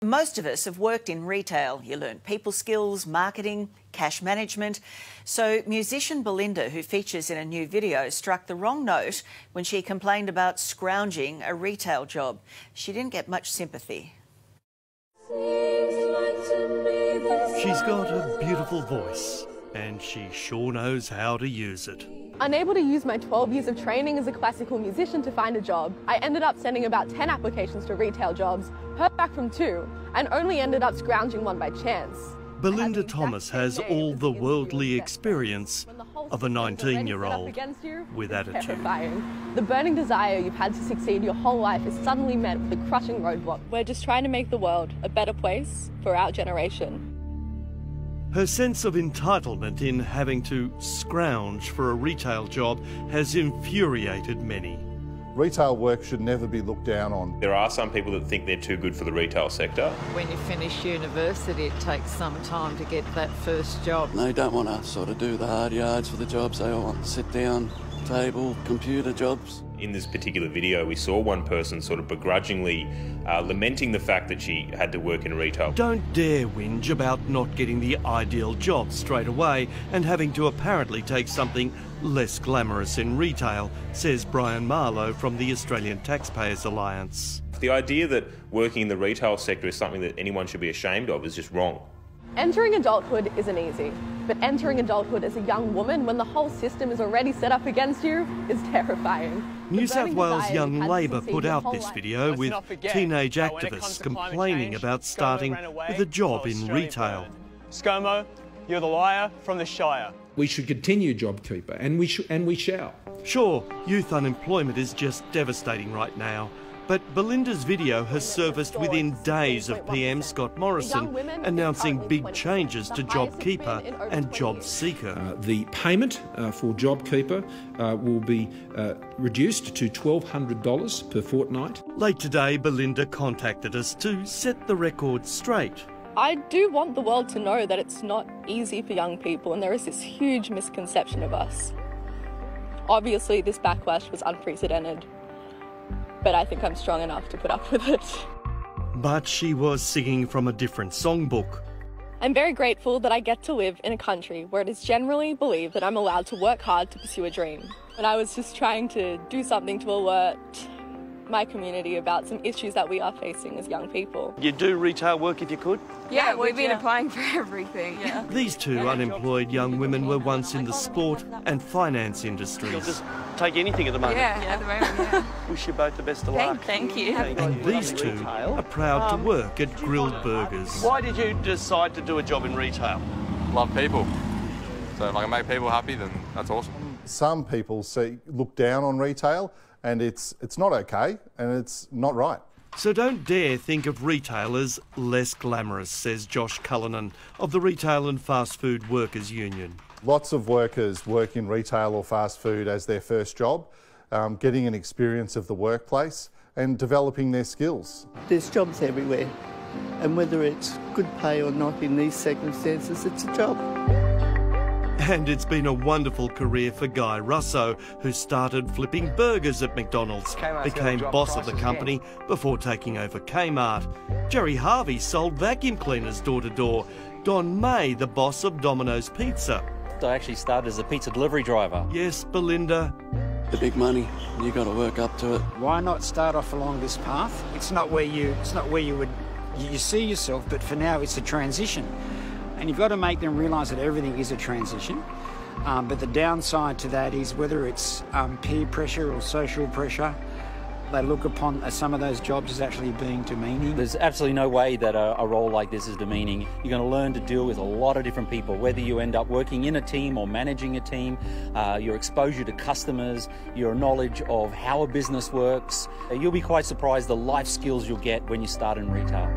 Most of us have worked in retail. You learn people skills, marketing, cash management. So musician Belinda, who features in a new video, struck the wrong note when she complained about scrounging a retail job. She didn't get much sympathy. She's got a beautiful voice and she sure knows how to use it. Unable to use my 12 years of training as a classical musician to find a job, I ended up sending about 10 applications to retail jobs, heard back from 2, and only ended up scrounging one by chance. Belinda Thomas has all the worldly experience of a 19-year-old with attitude. Terrifying. The burning desire you've had to succeed your whole life is suddenly met with a crushing roadblock. We're just trying to make the world a better place for our generation. Her sense of entitlement in having to scrounge for a retail job has infuriated many. Retail work should never be looked down on. There are some people that think they're too good for the retail sector. When you finish university, it takes some time to get that first job. They don't want to sort of do the hard yards for the jobs. They all want sit down, table, computer jobs. In this particular video, we saw one person sort of begrudgingly lamenting the fact that she had to work in retail. Don't dare whinge about not getting the ideal job straight away and having to apparently take something less glamorous in retail, says Brian Marlowe from the Australian Taxpayers Alliance. The idea that working in the retail sector is something that anyone should be ashamed of is just wrong. Entering adulthood isn't easy, but entering adulthood as a young woman when the whole system is already set up against you is terrifying. New South Wales Young Labor put out this video with teenage activists complaining about starting with a job in retail. ScoMo, you're the liar from the Shire. We should continue JobKeeper, and we shall. Sure, youth unemployment is just devastating right now, but Belinda's video has surfaced within days of PM Scott Morrison announcing big changes to JobKeeper and JobSeeker. The payment for JobKeeper will be reduced to $1,200 per fortnight. Late today, Belinda contacted us to set the record straight. I do want the world to know that it's not easy for young people, and there is this huge misconception of us. Obviously, this backlash was unprecedented, but I think I'm strong enough to put up with it. But she was singing from a different songbook. I'm very grateful that I get to live in a country where it is generally believed that I'm allowed to work hard to pursue a dream. And I was just trying to do something to alert my community about some issues that we are facing as young people. You'd do retail work if you could? Yeah, we've been applying for everything. Yeah. These two unemployed young women were once in the sport and finance industries. You'll just take anything at the moment? Yeah, at the moment, yeah. Wish you both the best of luck. Thank you. And these two are proud to work at Grilled Burgers. Why did you decide to do a job in retail? Love people. So if I can make people happy, then that's awesome. Some people look down on retail, and it's not okay and it's not right. So don't dare think of retail as less glamorous, says Josh Cullinan of the Retail and Fast Food Workers Union. Lots of workers work in retail or fast food as their first job, getting an experience of the workplace and developing their skills. There's jobs everywhere, and whether it's good pay or not in these circumstances, it's a job. And it's been a wonderful career for Guy Russo, who started flipping burgers at McDonald's, became boss of the company before taking over Kmart. Jerry Harvey sold vacuum cleaners door to door. Don May, the boss of Domino's Pizza. I actually started as a pizza delivery driver. Yes, Belinda. The big money, you got to work up to it. Why not start off along this path? It's not where you see yourself, but for now it's a transition. And you've got to make them realise that everything is a transition. But the downside to that is whether it's peer pressure or social pressure, they look upon some of those jobs as actually being demeaning. There's absolutely no way that a role like this is demeaning. You're going to learn to deal with a lot of different people, whether you end up working in a team or managing a team, your exposure to customers, your knowledge of how a business works. You'll be quite surprised the life skills you'll get when you start in retail.